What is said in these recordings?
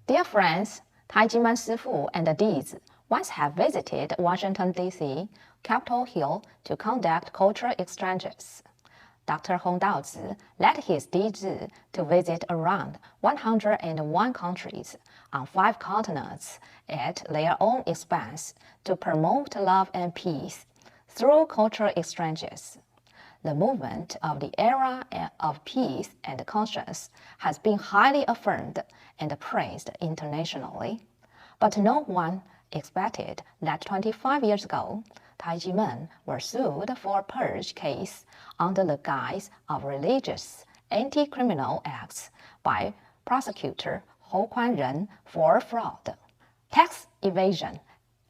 Dear friends, Tai Ji Men Shifu and Dizi once have visited Washington, D.C., Capitol Hill, to conduct cultural exchanges. Dr. Hong Daozi led his Dizi to visit around 101 countries on 5 continents at their own expense to promote love and peace through cultural exchanges. The movement of the era of peace and conscience has been highly affirmed and praised internationally, but no one expected that 25 years ago, Tai Ji Men were sued for a purge case under the guise of religious anti-criminal acts by prosecutor Hou Kuan-ren for fraud, tax evasion,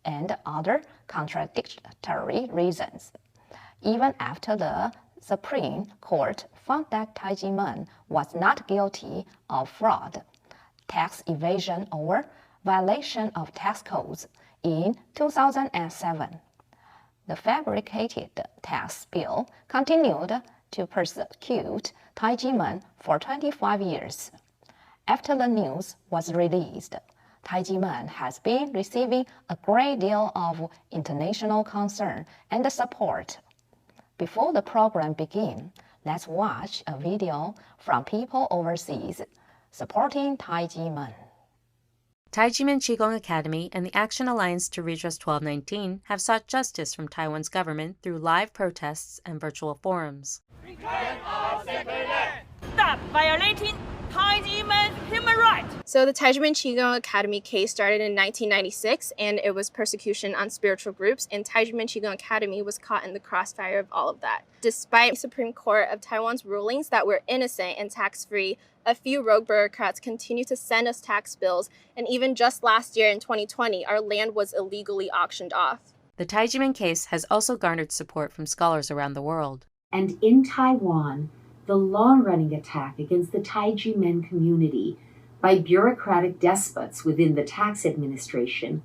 and other contradictory reasons. Even after the Supreme Court found that Tai Ji Men was not guilty of fraud, tax evasion, or violation of tax codes in 2007. The fabricated tax bill continued to persecute Tai Ji Men for 25 years. After the news was released, Tai Ji Men has been receiving a great deal of international concern and support. Before the program begins, let's watch a video from people overseas supporting Tai Ji Men. Tai Ji Men Qigong Academy and the Action Alliance to Redress 1219 have sought justice from Taiwan's government through live protests and virtual forums. Stop violating Tai Ji Men's human rights! So the Tai Ji Men Qigong Academy case started in 1996, and it was persecution on spiritual groups, and Tai Ji Men Qigong Academy was caught in the crossfire of all of that. Despite the Supreme Court of Taiwan's rulings that we're innocent and tax-free, a few rogue bureaucrats continue to send us tax bills, and even just last year in 2020, our land was illegally auctioned off. The Tai Ji Men case has also garnered support from scholars around the world. And in Taiwan, the long-running attack against the Tai Ji Men community by bureaucratic despots within the tax administration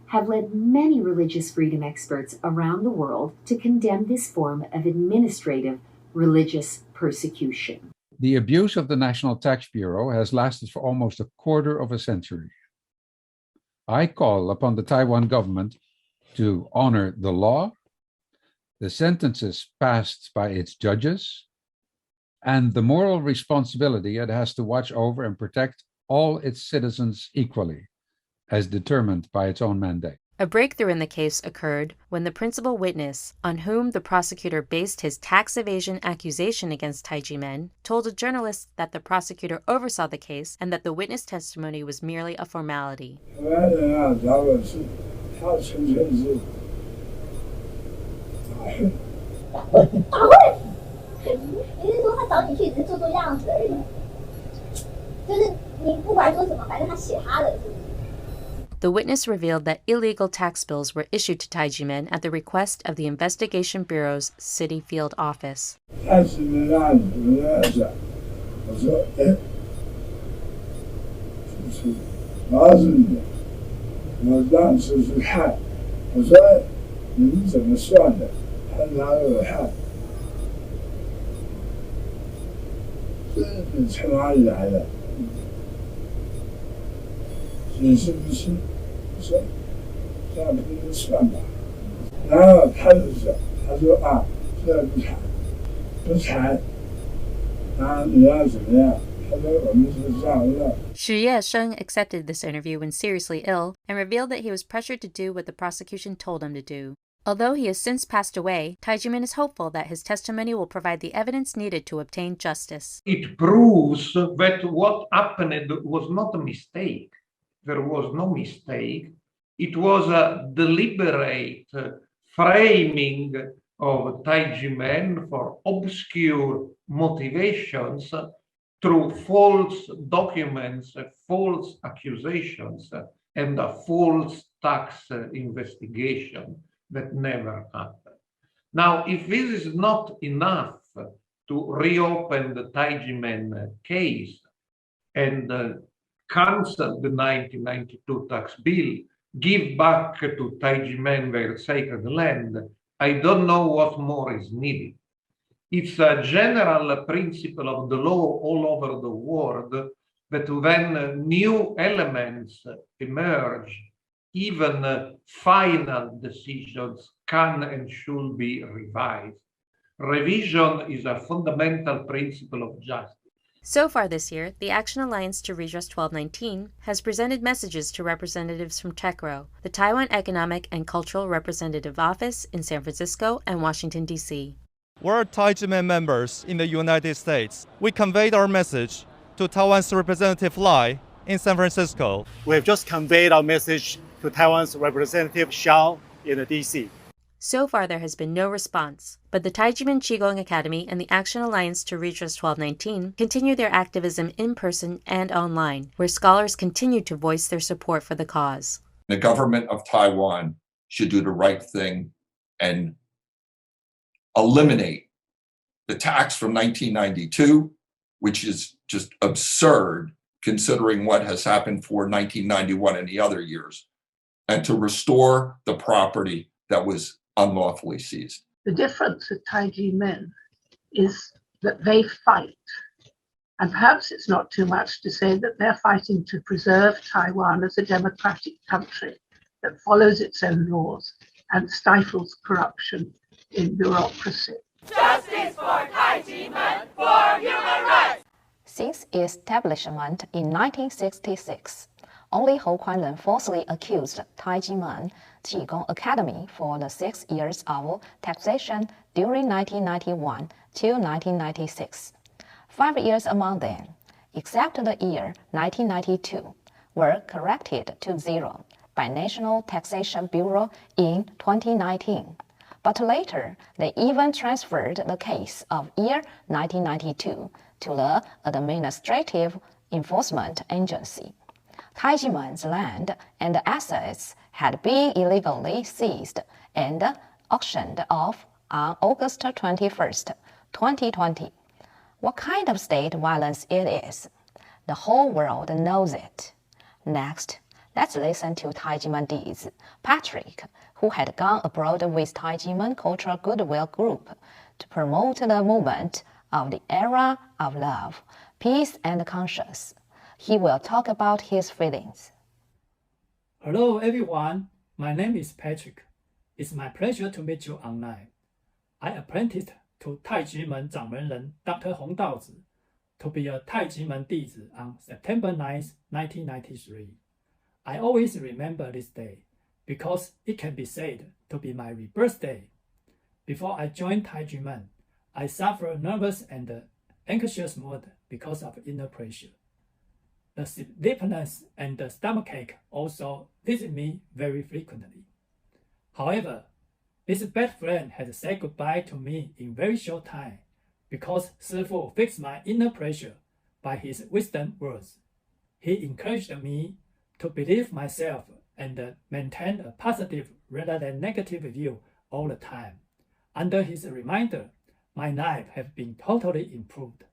have led many religious freedom experts around the world to condemn this form of administrative religious persecution. The abuse of the National Tax Bureau has lasted for almost a quarter of a century. I call upon the Taiwan government to honor the law, the sentences passed by its judges, and the moral responsibility it has to watch over and protect all its citizens equally, as determined by its own mandate. A breakthrough in the case occurred when the principal witness, on whom the prosecutor based his tax evasion accusation against Tai Ji Men, told a journalist that the prosecutor oversaw the case and that the witness testimony was merely a formality. The witness revealed that illegal tax bills were issued to Tai Ji Men at the request of the Investigation Bureau's City Field Office. Sheng accepted this interview when seriously ill and revealed that he was pressured to do what the prosecution told him to do. Although he has since passed away, Tai Ji Men is hopeful that his testimony will provide the evidence needed to obtain justice. It proves that what happened was not a mistake. There was no mistake. It was a deliberate framing of Tai Ji Men for obscure motivations through false documents, false accusations, and a false tax investigation that never happened. Now, if this is not enough to reopen the Tai Ji Men case and cancel the 1992 tax bill, give back to Tai Ji Men their sacred land, I don't know what more is needed. It's a general principle of the law all over the world that when new elements emerge, even final decisions can and should be revised. Revision is a fundamental principle of justice. So far this year, the Action Alliance to Redress 1219 has presented messages to representatives from TECRO, the Taiwan Economic and Cultural Representative Office in San Francisco and Washington, D.C. We're Tai Ji Men members in the United States. We conveyed our message to Taiwan's Representative Lai in San Francisco. We have just conveyed our message to Taiwan's Representative Xiao in D.C. So far, there has been no response, but the Tai Ji Men Qigong Academy and the Action Alliance to Redress 1219 continue their activism in person and online, where scholars continue to voice their support for the cause. The government of Taiwan should do the right thing and eliminate the tax from 1992, which is just absurd considering what has happened for 1991 and the other years, and to restore the property that was unlawfully seized. The difference with Tai Ji Men is that they fight. And perhaps it's not too much to say that they're fighting to preserve Taiwan as a democratic country that follows its own laws and stifles corruption in bureaucracy. Justice for Tai Ji Men, for human rights! Since establishment in 1966, only Hou Kuan-ren falsely accused Tai Ji Men Qigong Academy for the 6 years of taxation during 1991 to 1996. 5 years among them, except the year 1992, were corrected to zero by National Taxation Bureau in 2019. But later, they even transferred the case of year 1992 to the Administrative Enforcement Agency. Tai Ji Men's land and assets had been illegally seized and auctioned off on August 21st, 2020. What kind of state violence it is? The whole world knows it. Next, let's listen to Tai Ji Men Dizi, Patrick, who had gone abroad with Tai Ji Men Cultural Goodwill Group to promote the movement of the era of love, peace, and conscience. He will talk about his feelings. Hello everyone, my name is Patrick. It's my pleasure to meet you online. I apprenticed to Tai Ji Men Zangmenren Dr. Hong Daozi to be a Tai Ji Men Dizi on September 9, 1993. I always remember this day because it can be said to be my rebirth day. Before I joined Tai Ji Men, I suffered nervous and anxious mood because of inner pressure. The sleeplessness and the stomachache also visit me very frequently. However, this bad friend had said goodbye to me in very short time because Shifu fixed my inner pressure by his wisdom words. He encouraged me to believe myself and maintain a positive rather than negative view all the time. Under his reminder, my life has been totally improved.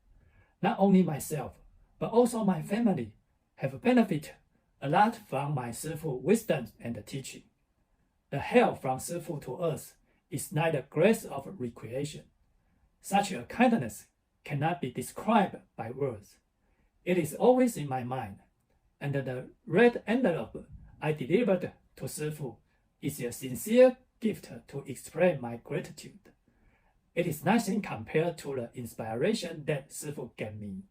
Not only myself, but also my family have benefited a lot from my Shifu wisdom and teaching. The help from Shifu to us is like the grace of recreation. Such a kindness cannot be described by words. It is always in my mind, and the red envelope I delivered to Shifu is a sincere gift to express my gratitude. It is nothing compared to the inspiration that Shifu gave me.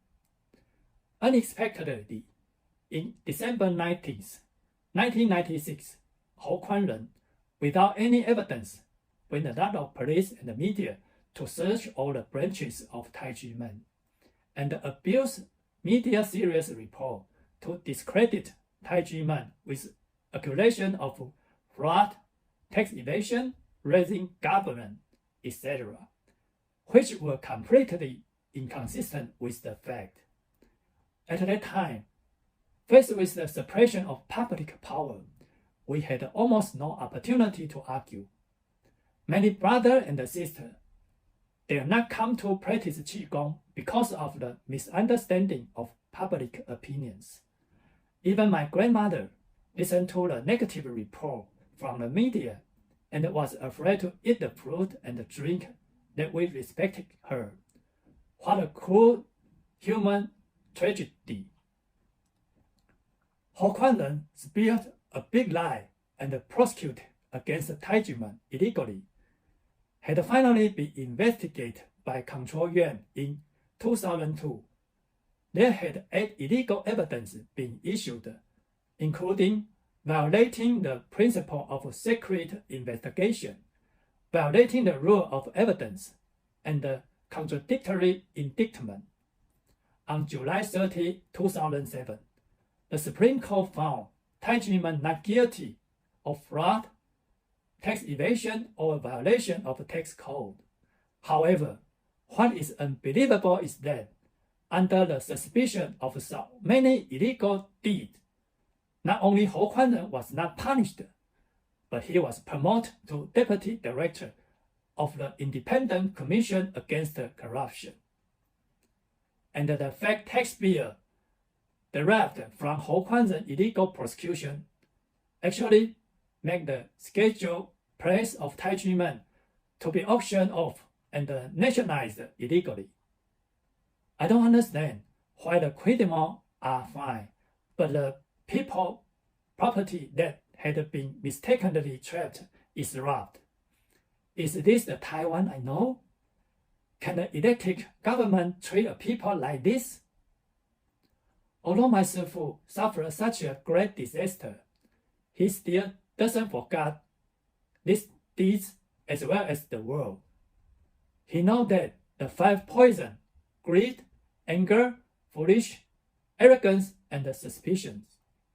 Unexpectedly, in December 19th, 1996, Hou Kuan-ren, without any evidence, went a lot of police and the media to search all the branches of Tai Ji Men and abuse media series report to discredit Tai Ji Men with accusation of fraud, tax evasion, raising government, etc., which were completely inconsistent with the fact. At that time, faced with the suppression of public power, we had almost no opportunity to argue. Many brothers and sisters did not come to practice Qigong because of the misunderstanding of public opinions. Even my grandmother listened to the negative report from the media and was afraid to eat the fruit and drink that we respected her. What a cruel human tragedy. Ho Kuan-ren spilled a big lie and prosecuted against Tai Ji Men illegally, had finally been investigated by Control Yuan in 2002. There had 8 illegal evidence been issued, including violating the principle of secret investigation, violating the rule of evidence, and contradictory indictment. On July 30, 2007, the Supreme Court found Tai Ji Men not guilty of fraud, tax evasion, or violation of the tax code. However, what is unbelievable is that under the suspicion of so many illegal deeds, not only Ho Kuan-ren was not punished, but he was promoted to Deputy Director of the Independent Commission Against Corruption. And the fake tax bill derived from Ho Kuan-ren's illegal prosecution actually made the scheduled place of Tai Ji Men to be auctioned off and nationalized illegally. I don't understand why the criminals are fine, but the people property that had been mistakenly trapped is robbed. Is this the Taiwan I know? Can the elected government treat people like this? Although my Shifu suffered such a great disaster, he still doesn't forget these deeds as well as the world. He knows that the 5 poisons, greed, anger, foolish, arrogance, and suspicion,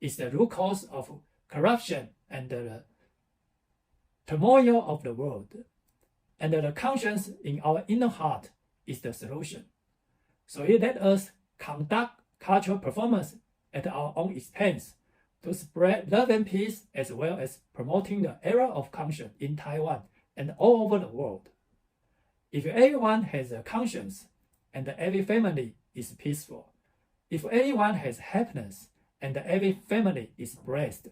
is the root cause of corruption and the turmoil of the world. And the conscience in our inner heart is the solution. So he let us conduct cultural performance at our own expense to spread love and peace, as well as promoting the era of conscience in Taiwan and all over the world. If everyone has a conscience and every family is peaceful, if everyone has happiness and every family is blessed.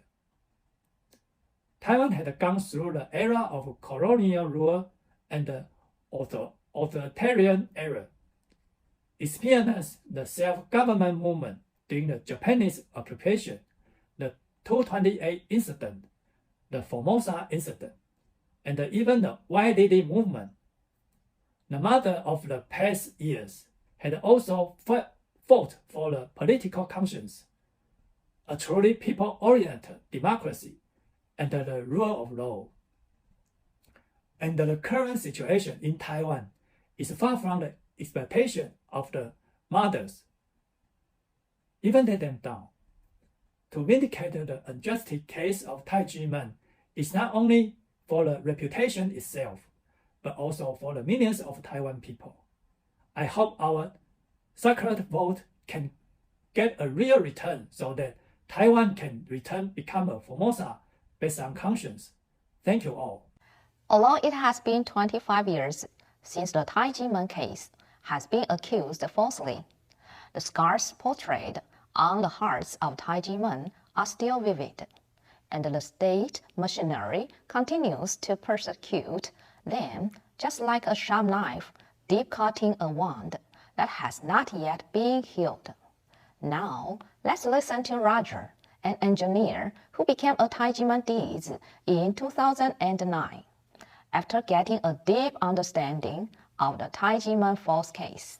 Taiwan had gone through the era of colonial rule and the authoritarian era, experienced the self-government movement during the Japanese occupation, the 228 incident, the Formosa incident, and even the White Lady movement. The mother of the past years had also fought for the political conscience, a truly people-oriented democracy, and the rule of law. And the current situation in Taiwan is far from the expectation of the mothers. Even let them down. To vindicate the unjust case of Tai Ji Men is not only for the reputation itself, but also for the millions of Taiwan people. I hope our sacred vote can get a real return so that Taiwan can become a Formosa based on conscience. Thank you all. Although it has been 25 years since the Tai Ji Men case has been accused falsely, the scars portrayed on the hearts of Tai Ji Men are still vivid, and the state machinery continues to persecute them just like a sharp knife deep cutting a wound that has not yet been healed. Now, let's listen to Roger, an engineer who became a Tai Ji Men Dizi in 2009. After getting a deep understanding of the Tai Ji Men false case,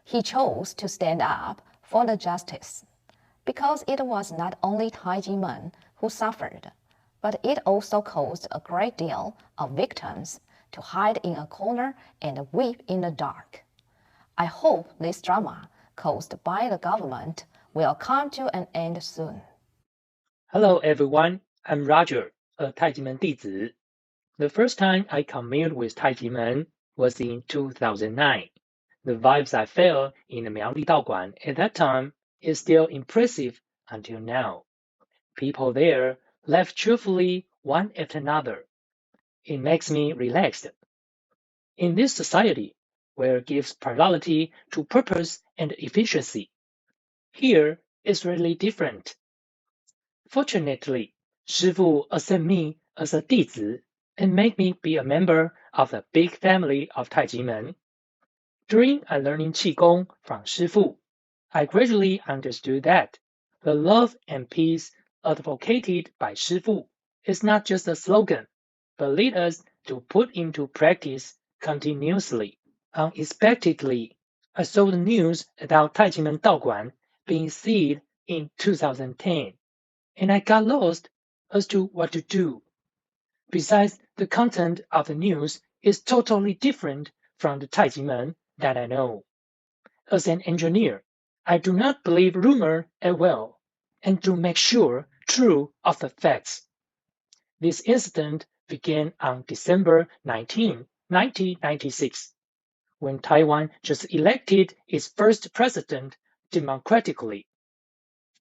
he chose to stand up for the justice, because it was not only Tai Ji Men who suffered, but it also caused a great deal of victims to hide in a corner and weep in the dark. I hope this drama caused by the government will come to an end soon. Hello everyone, I'm Roger, a Tai Ji Men Dizi. The first time I communed with Tai Ji Men was in 2009. The vibes I felt in the Miranda Daoguan at that time is still impressive until now. People there laugh cheerfully one after another. It makes me relaxed. In this society, where it gives priority to purpose and efficiency, here it's really different. Fortunately, Shifu accepted me as a Dizi and made me be a member of the big family of Tai Ji Men. During learning Qigong from Shifu, I gradually understood that The love and peace advocated by Shifu is not just a slogan, but lead us to put into practice continuously. Unexpectedly, I saw the news about Tai Ji Men Daoguan being sealed in 2010, and I got lost as to what to do. Besides, the content of the news is totally different from the Tai Ji Men that I know. As an engineer, I do not believe rumor at will, and to make sure true of the facts. This incident began on December 19, 1996, when Taiwan just elected its first president democratically.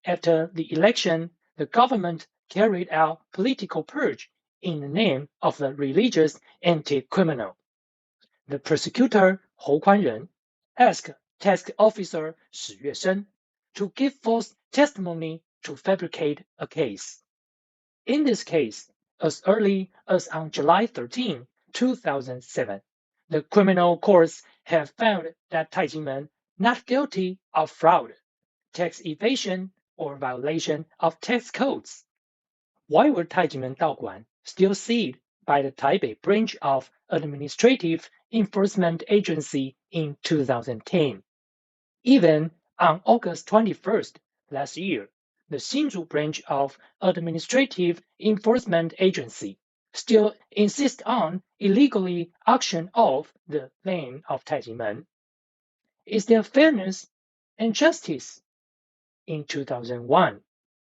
After the election, the government carried out political purge in the name of the religious anti-criminal. The prosecutor Hou Kuanren asked task officer Shi Yuesheng to give false testimony to fabricate a case. In this case, as early as on July 13, 2007, the criminal courts have found that Tai Ji Men not guilty of fraud, tax evasion, or violation of tax codes. Why were Tai Ji Men Daoguan still sealed by the Taipei branch of Administrative Enforcement Agency in 2010? Even on August 21st last year, the Hsinchu branch of Administrative Enforcement Agency still insists on illegally auction off the land of Tai Ji Men. Is there fairness and justice? In 2001,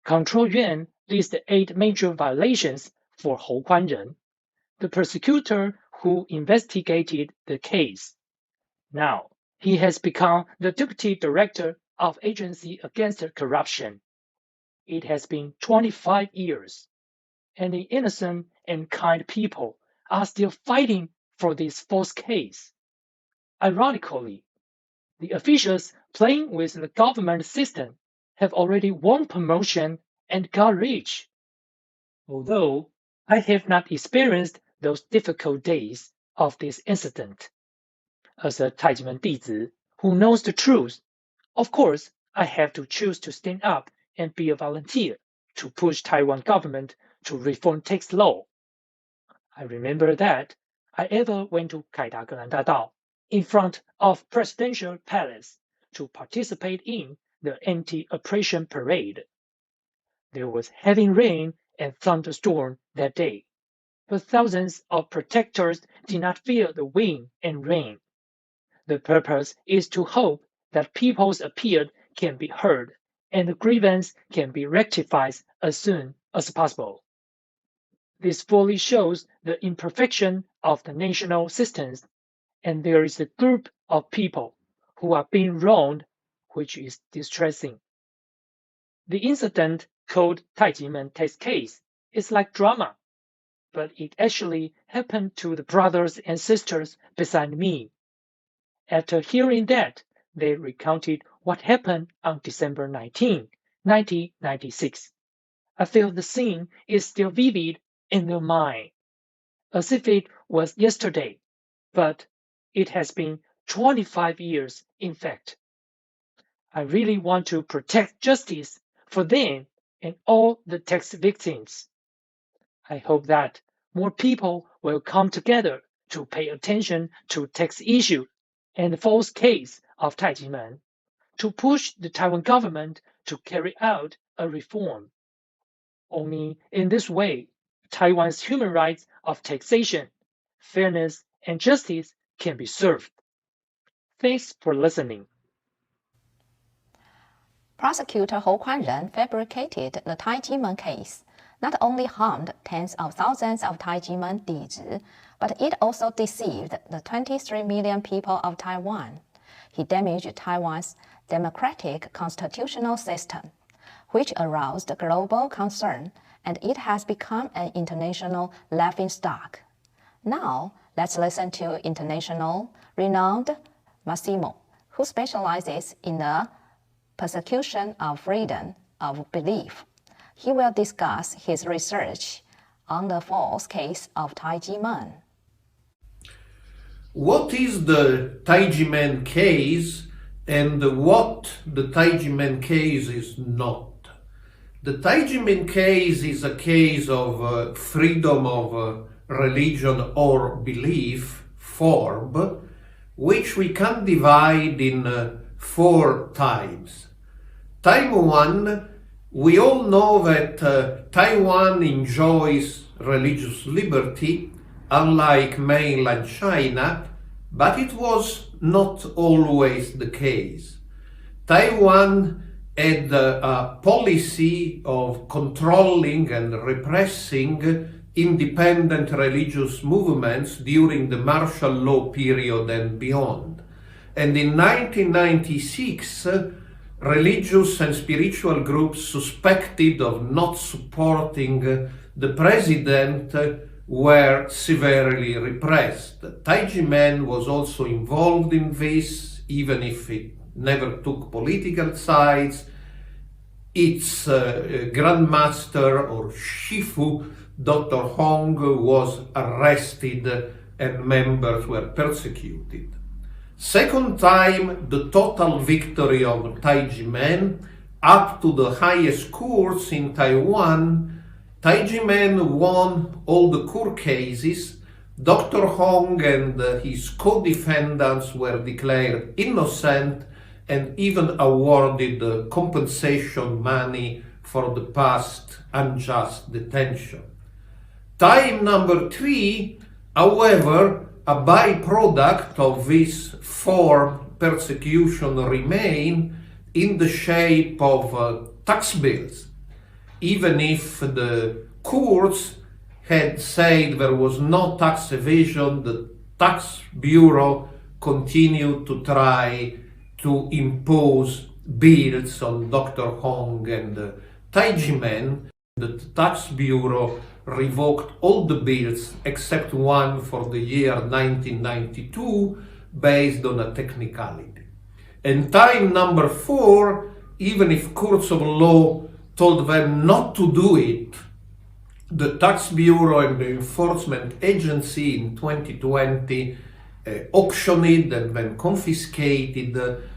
Control Yuan listed 8 major violations for Hou Kuanren, the prosecutor who investigated the case. Now, he has become the deputy director of Agency Against Corruption. It has been 25 years, and the innocent and kind people are still fighting for this false case. Ironically, the officials playing with the government system have already won promotion and got rich. Although I have not experienced those difficult days of this incident. As a Tai Ji Men Dizi who knows the truth, of course, I have to choose to stand up and be a volunteer to push Taiwan government to reform tax law. I remember that I ever went to Kaidagalandadao in front of Presidential Palace to participate in the anti-oppression parade. There was heavy rain and thunderstorm that day, but thousands of protesters did not feel the wind and rain. The purpose is to hope that people's appeal can be heard and the grievance can be rectified as soon as possible. This fully shows the imperfection of the national systems, and there is a group of people who are being wronged, which is distressing. The incident called Tai Ji Men tax case is like drama, but it actually happened to the brothers and sisters beside me. After hearing that, they recounted what happened on December 19, 1996. I feel the scene is still vivid in their mind, as if it was yesterday, but it has been 25 years in fact. I really want to protect justice for them and all the tax victims. I hope that more people will come together to pay attention to tax issues and the false case of Tai Ji Men, to push the Taiwan government to carry out a reform. Only in this way, Taiwan's human rights of taxation, fairness, and justice can be served. Thanks for listening. Prosecutor Hou Kuanren fabricated the Tai Ji Men case, not only harmed tens of thousands of Tai Ji Men Dizi, but it also deceived the 23 million people of Taiwan. He damaged Taiwan's democratic constitutional system, which aroused global concern, and it has become an international laughingstock. Now, let's listen to international renowned Massimo, who specializes in the persecution of freedom of belief. He will discuss his research on the false case of Tai Ji Men. What is the Tai Ji Men case and what the Tai Ji Men case is not? The Tai Ji Men case is a case of freedom of religion or belief form, which we can divide in 4 types. Type 1, we all know that Taiwan enjoys religious liberty, unlike mainland China, but it was not always the case. Taiwan had a policy of controlling and repressing independent religious movements during the martial law period and beyond. And in 1996, religious and spiritual groups suspected of not supporting the president were severely repressed. Tai Ji Men was also involved in this, even if it never took political sides. Its grandmaster or Shifu, Dr. Hong, was arrested and members were persecuted. Second time, the total victory of Tai Ji Men up to the highest courts in Taiwan. Tai Ji Men won all the court cases. Dr. Hong and his co-defendants were declared innocent and even awarded compensation money for the past unjust detention. Time number 3, however, a byproduct of this form persecution remain in the shape of tax bills. Even if the courts had said there was no tax evasion, the Tax Bureau continued to try to impose bills on Dr. Hong and Tai Ji Men. The Tax Bureau revoked all the bills except one for the year 1992 based on a technicality. And time number 4, even if courts of law told them not to do it, the Tax Bureau and the Enforcement Agency in 2020 auctioned and then confiscated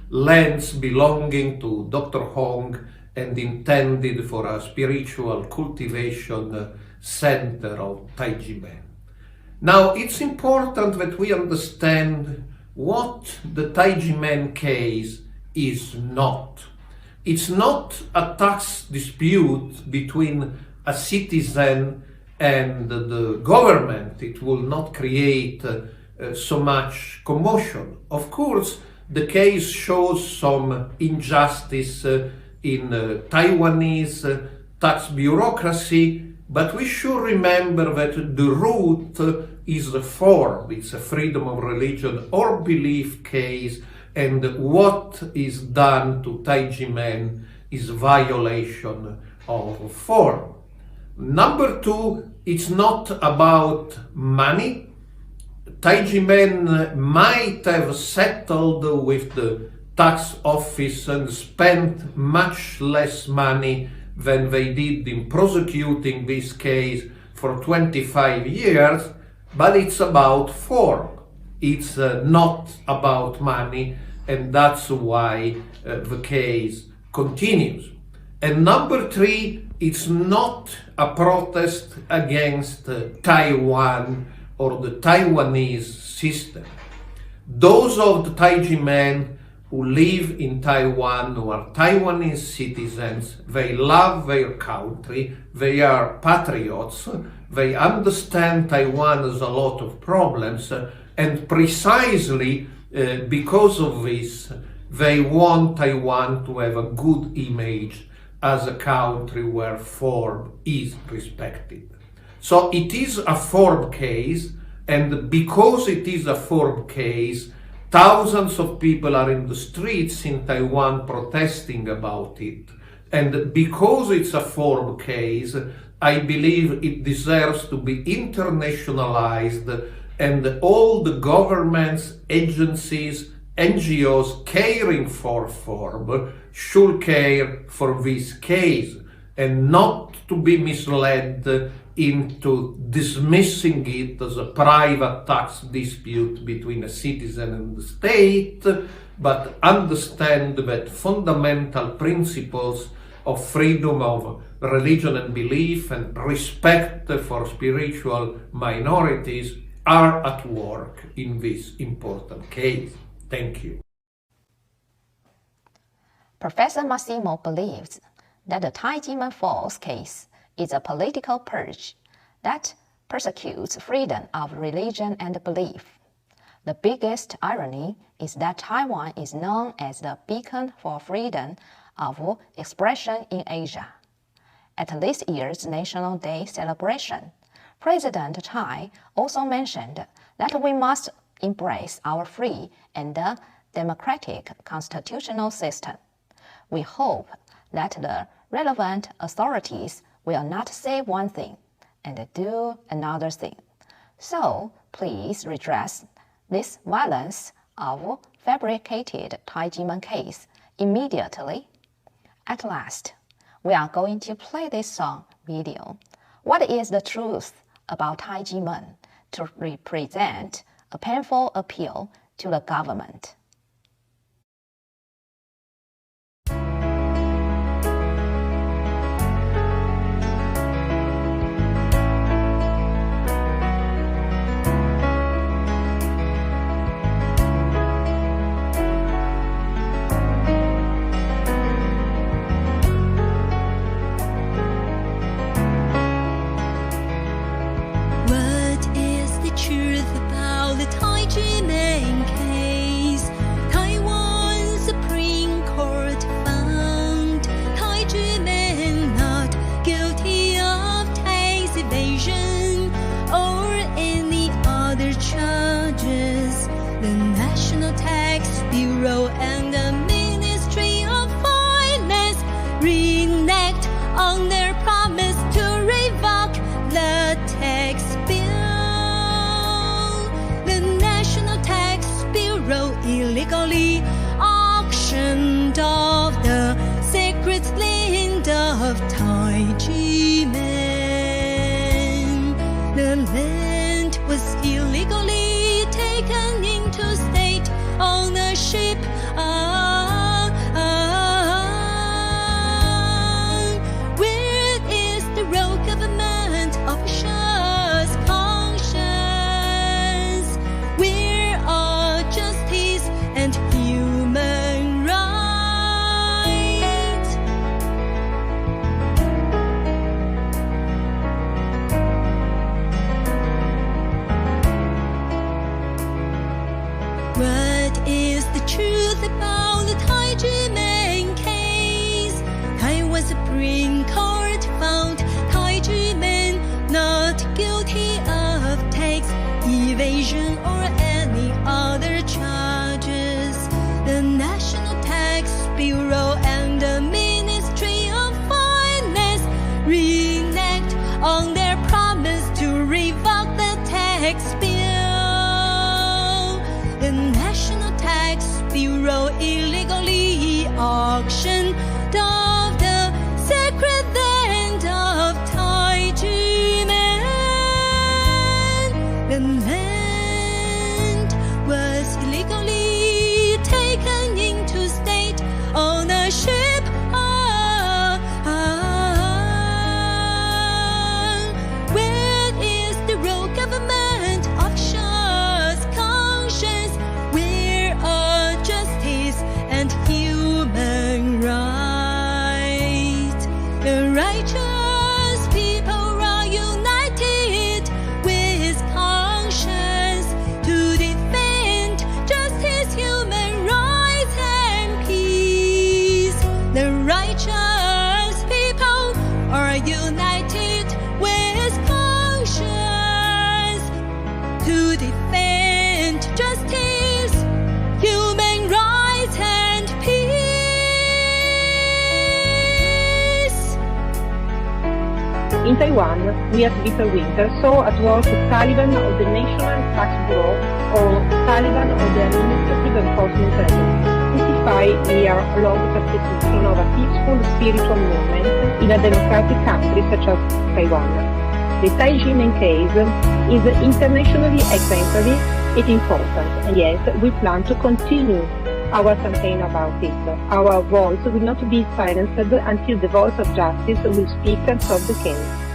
lands belonging to Dr. Hong and intended for a spiritual cultivation center of Tai Ji Men. Now, it's important that we understand what the Tai Ji Men case is not. It's not a tax dispute between a citizen and the government. It will not create so much commotion. Of course, the case shows some injustice in Taiwanese tax bureaucracy, but we should remember that the root is the form. It's a freedom of religion or belief case, and what is done to Tai Ji Men is violation of form. Number 2, it's not about money. Tai Ji Men might have settled with the tax office and spent much less money than they did in prosecuting this case for 25 years, but it's about form. It's not about money, and that's why the case continues. And number 3, it's not a protest against Taiwan or the Taiwanese system. Those of the Tai Ji Men who live in Taiwan, who are Taiwanese citizens, they love their country, they are patriots, they understand Taiwan has a lot of problems, and precisely because of this, they want Taiwan to have a good image as a country where form is respected. So it is a form case, and because it is a form case, thousands of people are in the streets in Taiwan protesting about it. And because it's a form case, I believe it deserves to be internationalized, and all the governments, agencies, NGOs caring for form should care for this case and not to be misled into dismissing it as a private tax dispute between a citizen and the state, but understand that fundamental principles of freedom of religion and belief and respect for spiritual minorities are at work in this important case. Thank you. Professor Massimo believes that the Tai Ji Men Falls case is a political purge that persecutes freedom of religion and belief. The biggest irony is that Taiwan is known as the beacon for freedom of expression in Asia. At this year's National Day celebration, President Tsai also mentioned that we must embrace our free and democratic constitutional system. We hope that the relevant authorities will not say one thing and do another thing. So please redress this violence of fabricated Tai Ji Men case immediately. At last, we are going to play this song video. What is the truth about Tai Ji Men to represent a painful appeal to the government? And the Ministry of Finance reneged on their promise to revoke the tax bill. The National Tax Bureau illegally auctioned off the sacred land of Tai Ji Men. The land was illegally taken into state ownership. Where is the royal government officials' conscience? Where are justice and human rights? What is the truth about the Tai Ji Men case? Taiwan Supreme Court found Tai Ji Men not guilty of tax evasion or any other charges. The National Tax Bureau and the Ministry of Finance reneged on their promise to revoke the tax bill. The National Tax Bureau illegally auctioned off the sacred land of Tai Ji Men. The land was illegally taken into state ownership. Where is the royal government officials' conscience? Where are justice and human rights? The righteous people are united with conscience to defend justice, human rights, and peace. The righteous people are united with conscience to defend justice, human rights, and peace. In Taiwan, we at Little Winter saw at work the Taliban of the National Tax Bureau, or Taliban of the Administrative Enforcement Agency, justify year-long persecution of a peaceful spiritual movement in a democratic country such as Taiwan. The Tai Ji Men case is internationally exemplary and important, and yet we plan to continue our campaign about it. Our voice will not be silenced until the voice of justice will speak and serve the king.